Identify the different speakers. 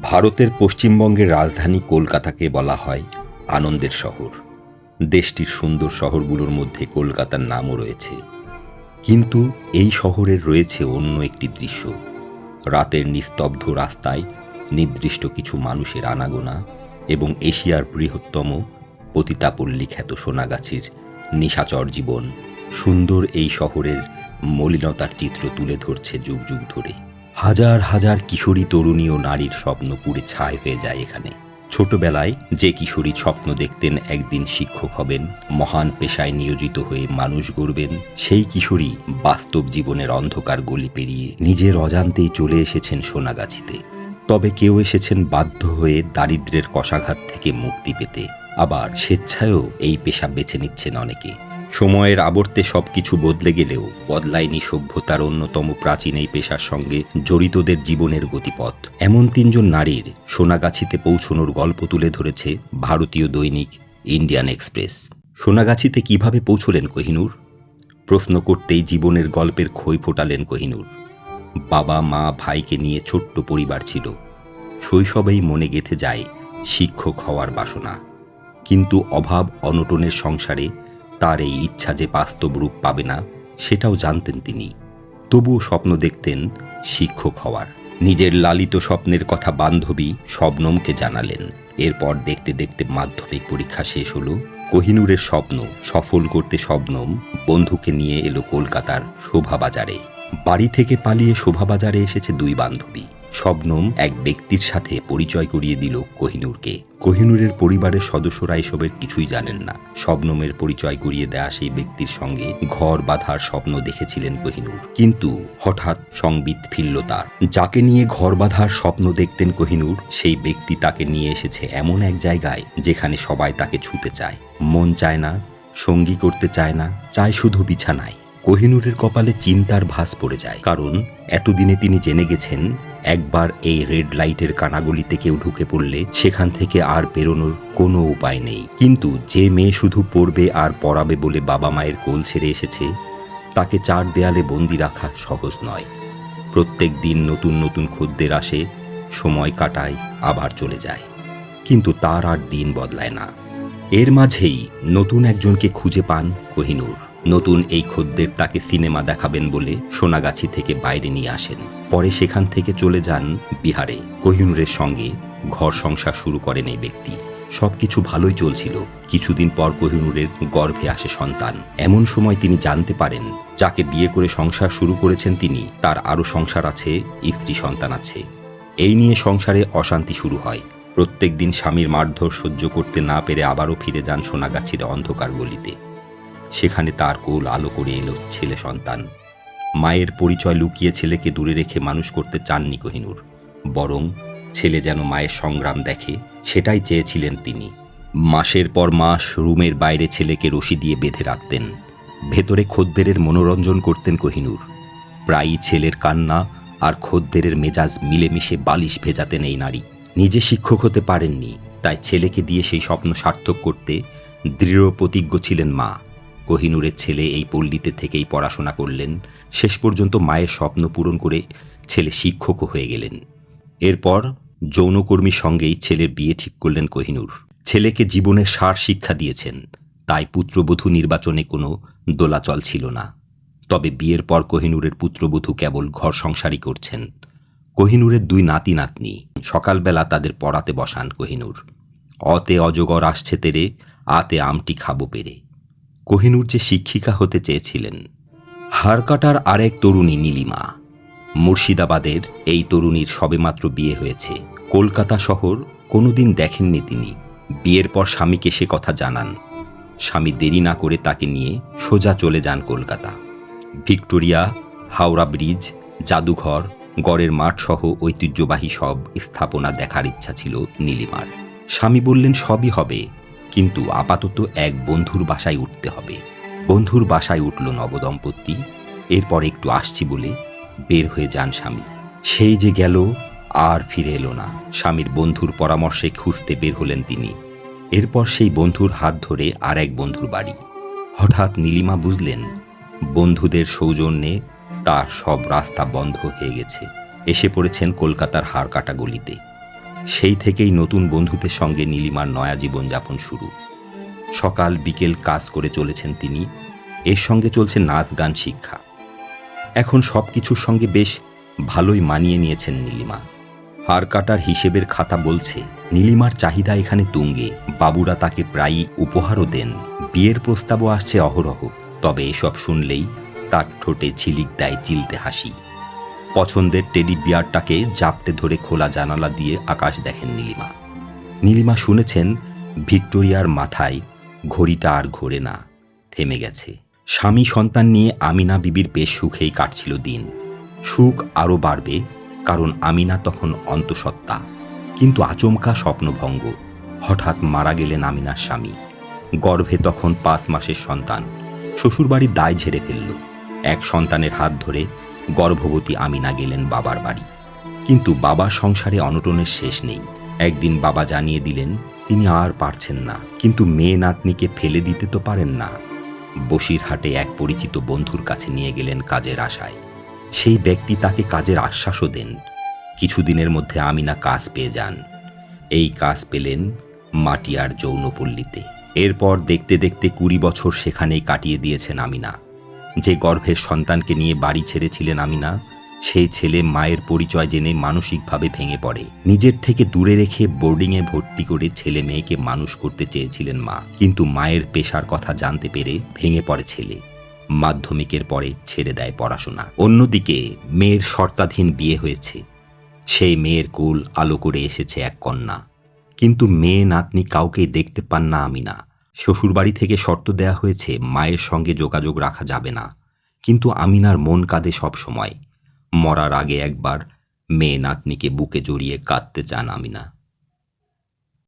Speaker 1: ভারতের পশ্চিমবঙ্গের রাজধানী কলকাতাকে বলা হয় আনন্দের শহর। দেশটির সুন্দর শহরগুলোর মধ্যে কলকাতার নামও রয়েছে। কিন্তু এই শহরের রয়েছে অন্য একটি দৃশ্য। রাতের নিস্তব্ধ রাস্তায় নির্দিষ্ট কিছু মানুষের আনাগোনা এবং এশিয়ার বৃহত্তম পতিতাপল্লী খ্যাত সোনাগাছির নিশাচর জীবন। সুন্দর এই শহরের মলিনতার চিত্র তুলে ধরছে যুগ যুগ ধরে। হাজার হাজার কিশোরী তরুণী ও নারীর স্বপ্ন পুড়ে ছাই হয়ে যায় এখানে। ছোটবেলায় যে কিশোরী স্বপ্ন দেখতেন একদিন শিক্ষক হবেন, মহান পেশায় নিয়োজিত হয়ে মানুষ গড়বেন, সেই কিশোরী বাস্তব জীবনের অন্ধকার গলি পেরিয়ে নিজের অজান্তেই চলে এসেছেন সোনাগাছিতে। তবে কেউ এসেছেন বাধ্য হয়ে দারিদ্র্যের কশাঘাত থেকে মুক্তি পেতে, আবার স্বেচ্ছায়ও এই পেশা বেছে নিচ্ছেন অনেকে। সময়ের আবর্তে সবকিছু বদলে গেলেও বদলায়নি সভ্যতার অন্যতম প্রাচীন এই পেশার সঙ্গে জড়িতদের জীবনের গতিপথ। এমন তিনজন নারীর সোনাগাছিতে পৌঁছনোর গল্প তুলে ধরেছে ভারতীয় দৈনিক ইন্ডিয়ান এক্সপ্রেস। সোনাগাছিতে কিভাবে পৌঁছলেন কোহিনূর? প্রশ্ন করতেই জীবনের গল্পের খই ফোটালেন কোহিনূর। বাবা মা ভাইকে নিয়ে ছোট্ট পরিবার ছিল। শৈশবেই মনে গেঁথে যায় শিক্ষক হওয়ার বাসনা, কিন্তু অভাব অনটনের সংসারে তার এই ইচ্ছা যে বাস্তব রূপ পাবে না সেটাও জানতেন তিনি। তবুও স্বপ্ন দেখতেন শিক্ষক হওয়ার। নিজের লালিত স্বপ্নের কথা বান্ধবী শবনমকে জানালেন। এরপর দেখতে দেখতে মাধ্যমিক পরীক্ষা শেষ হলো। কোহিনূরের স্বপ্ন সফল করতে শবনম বন্ধুকে নিয়ে এলো কলকাতার শোভাবাজারে। বাড়ি থেকে পালিয়ে শোভাবাজারে এসেছে দুই বান্ধবী। শবনম এক ব্যক্তির সাথে পরিচয় করিয়ে দিল কোহিনূরকে। কোহিনূরের পরিবারের সদস্যরা এসবের কিছুই জানেন না। শবনমের পরিচয় করিয়ে দেয়া সেই ব্যক্তির সঙ্গে ঘর বাঁধার স্বপ্ন দেখেছিলেন কোহিনূর, কিন্তু হঠাৎ সংবিত ফিরল তার। যাকে নিয়ে ঘর বাঁধার স্বপ্ন দেখতেন কোহিনূর, সেই ব্যক্তি তাকে নিয়ে এসেছে এমন এক জায়গায় যেখানে সবাই তাকে ছুতে চায়। মন চায় না, সঙ্গী করতে চায় না, চায় শুধু বিছানায়। কোহিনূরের কপালে চিন্তার ভাঁজ পড়ে যায়, কারণ এতদিনে তিনি জেনে গেছেন একবার এই রেড লাইটের কানাগলিতে কেউ ঢুকে পড়লে সেখান থেকে আর বেরোনোর কোনো উপায় নেই। কিন্তু যে মেয়ে শুধু পড়বে আর পড়াবে বলে বাবা মায়ের কোল ছেড়ে এসেছে, তাকে চার দেয়ালে বন্দি রাখা সহজ নয়। প্রত্যেক দিন নতুন নতুন খদ্দের আসে, সময় কাটায়, আবার চলে যায়, কিন্তু তার আর দিন বদলায় না। এর মাঝেই নতুন একজনকে খুঁজে পান কোহিনূর। নতুন এই খদ্দের তাকে সিনেমা দেখাবেন বলে সোনাগাছি থেকে বাইরে নিয়ে আসেন। পরে সেখান থেকে চলে যান বিহারে। কোহিনূরের সঙ্গে ঘর সংসার শুরু করেন এই ব্যক্তি। সবকিছু ভালোই চলছিল। কিছুদিন পর কোহিনূরের গর্ভে আসে সন্তান। এমন সময় তিনি জানতে পারেন যাকে বিয়ে করে সংসার শুরু করেছেন তিনি, তার আরও সংসার আছে, স্ত্রী সন্তান আছে। এই নিয়ে সংসারে অশান্তি শুরু হয়। প্রত্যেক দিন স্বামীর মারধর সহ্য করতে না পেরে আবারও ফিরে যান সোনাগাছির অন্ধকার গলিতে। সেখানে তার কোল আলো করে এলো ছেলে সন্তান। মায়ের পরিচয় লুকিয়ে ছেলেকে দূরে রেখে মানুষ করতে চাননি কোহিনূর, বরং ছেলে যেন মায়ের সংগ্রাম দেখে সেটাই চেয়েছিলেন তিনি। মাসের পর মাস রুমের বাইরে ছেলেকে রশি দিয়ে বেঁধে রাখতেন। ভেতরে খদ্দেরের মনোরঞ্জন করতেন কোহিনূর। প্রায়ই ছেলের কান্না আর খদ্দেরের মেজাজ মিলেমিশে বালিশ ভেজাতেন এই নারী। নিজে শিক্ষক হতে পারেননি, তাই ছেলেকে দিয়ে সেই স্বপ্ন সার্থক করতে দৃঢ় প্রতিজ্ঞ ছিলেন মা। কোহিনূরের ছেলে এই পল্লীতে থেকেই পড়াশোনা করলেন। শেষ পর্যন্ত মায়ের স্বপ্ন পূরণ করে ছেলে শিক্ষকও হয়ে গেলেন। এরপর যৌনকর্মীর সঙ্গেই ছেলের বিয়ে ঠিক করলেন কোহিনূর। ছেলেকে জীবনের সার শিক্ষা দিয়েছেন, তাই পুত্রবধূ নির্বাচনে কোনো দোলাচল ছিল না। তবে বিয়ের পর কোহিনূরের পুত্রবধূ কেবল ঘর সংসারই করছেন। কোহিনূরের দুই নাতি নাতনি। সকালবেলা তাদের পড়াতে বসান কোহিনূর। অতে অজগর আসছে তেরে, আতে আমটি খাবো পেরে। কোহিনূর যে শিক্ষিকা হতে চেয়েছিলেন। হাড়কাটার আরেক তরুণী নীলিমা। মুর্শিদাবাদের এই তরুণীর সবেমাত্র বিয়ে হয়েছে। কলকাতা শহর কোনোদিন দেখেননি তিনি। বিয়ের পর স্বামীকে সে কথা জানান। স্বামী দেরি না করে তাকে নিয়ে সোজা চলে যান কলকাতা। ভিক্টোরিয়া, হাওড়া ব্রিজ, জাদুঘর, গড়ের মাঠ সহ ঐতিহ্যবাহী সব স্থাপনা দেখার ইচ্ছা ছিল নীলিমার। স্বামী বললেন সবই হবে, কিন্তু আপাতত এক বন্ধুর বাসায় উঠতে হবে। বন্ধুর বাসায় উঠল নবদম্পতি। এরপর একটু আসছি বলে বের হয়ে যান স্বামী। সেই যে গেল, আর ফিরে এলো না। স্বামীর বন্ধুর পরামর্শে খুঁজতে বের হলেন তিনি। এরপর সেই বন্ধুর হাত ধরে আর এক বন্ধুর বাড়ি। হঠাৎ নীলিমা বুঝলেন বন্ধুদের সৌজন্যে তার সব রাস্তা বন্ধ হয়ে গেছে। এসে পড়েছেন কলকাতার হাড়কাটা গলিতে। সেই থেকেই নতুন বন্ধুদের সঙ্গে নীলিমার নয়া জীবনযাপন শুরু। সকাল বিকেল কাজ করে চলেছেন তিনি, এর সঙ্গে চলছে নাচ গান শিক্ষা। এখন সব কিছুর সঙ্গে বেশ ভালোই মানিয়ে নিয়েছেন নীলিমা। হাড় কাটার হিসেবের খাতা বলছে নীলিমার চাহিদা এখানে তুঙ্গে, বাবুরা তাকে প্রায়ই উপহারও দেন, বিয়ের প্রস্তাবও আসছে অহরহ। তবে এসব শুনলেই তার ঠোঁটে ঝিলিক দেয় চিলতে হাসি। পছন্দের টেডি বিয়ারটাকে জাপটে ধরে খোলা জানালা দিয়ে আকাশ দেখেন নীলিমা। নীলিমা শুনেছেন ভিক্টোরিয়ার মাথায় ঘড়িটা আর ঘোরে না, থেমে গেছে। স্বামী সন্তান নিয়ে আমিনা বিবির বেশ সুখেই কাটছিল দিন। সুখ আরও বাড়বে, কারণ আমিনা তখন অন্তঃসত্ত্বা। কিন্তু আচমকা স্বপ্নভঙ্গ। হঠাৎ মারা গেলেন আমিনার স্বামী। গর্ভে তখন 5 মাসের সন্তান। শ্বশুরবাড়ির দায় ঝেড়ে ফেলল। এক সন্তানের হাত ধরে গর্ভবতী আমিনা গেলেন বাবার বাড়ি। কিন্তু বাবার সংসারে অনটনের শেষ নেই। একদিন বাবা জানিয়ে দিলেন তিনি আর পারছেন না, কিন্তু মেয়ে নাতনিকে ফেলে দিতে তো পারেন না। বসিরহাটে এক পরিচিত বন্ধুর কাছে নিয়ে গেলেন কাজের আশায়। সেই ব্যক্তি তাকে কাজের আশ্বাসও দেন। কিছুদিনের মধ্যে আমিনা কাজ পেয়ে যান। এই কাজ পেলেন মাটিয়ার যৌনপল্লীতে। এরপর দেখতে দেখতে 20 বছর সেখানেই কাটিয়ে দিয়েছেন আমিনা। যে গর্ভের সন্তানকে নিয়ে বাড়ি ছেড়েছিলেন আমিনা, সেই ছেলে মায়ের পরিচয় জেনে মানসিকভাবে ভেঙে পড়ে। নিজের থেকে দূরে রেখে বোর্ডিংয়ে ভর্তি করে ছেলে মেয়েকে মানুষ করতে চেয়েছিলেন মা, কিন্তু মায়ের পেশার কথা জানতে পেরে ভেঙে পড়ে ছেলে। মাধ্যমিকের পরে ছেড়ে দেয় পড়াশোনা। অন্যদিকে মেয়ের শর্তাধীন বিয়ে হয়েছে। সেই মেয়ের কোল আলো করে এসেছে এক কন্যা, কিন্তু মেয়ে নাতনি কাউকেই দেখতে পান না আমিনা। শ্বশুরবাড়ি থেকে শর্ত দেয়া হয়েছে মায়ের সঙ্গে যোগাযোগ রাখা যাবে না, কিন্তু আমিনার মন কাঁদে সব সময়। মরার আগে একবার মেয়ে নাতনিকে বুকে জড়িয়ে কাঁদতে চান আমিনা।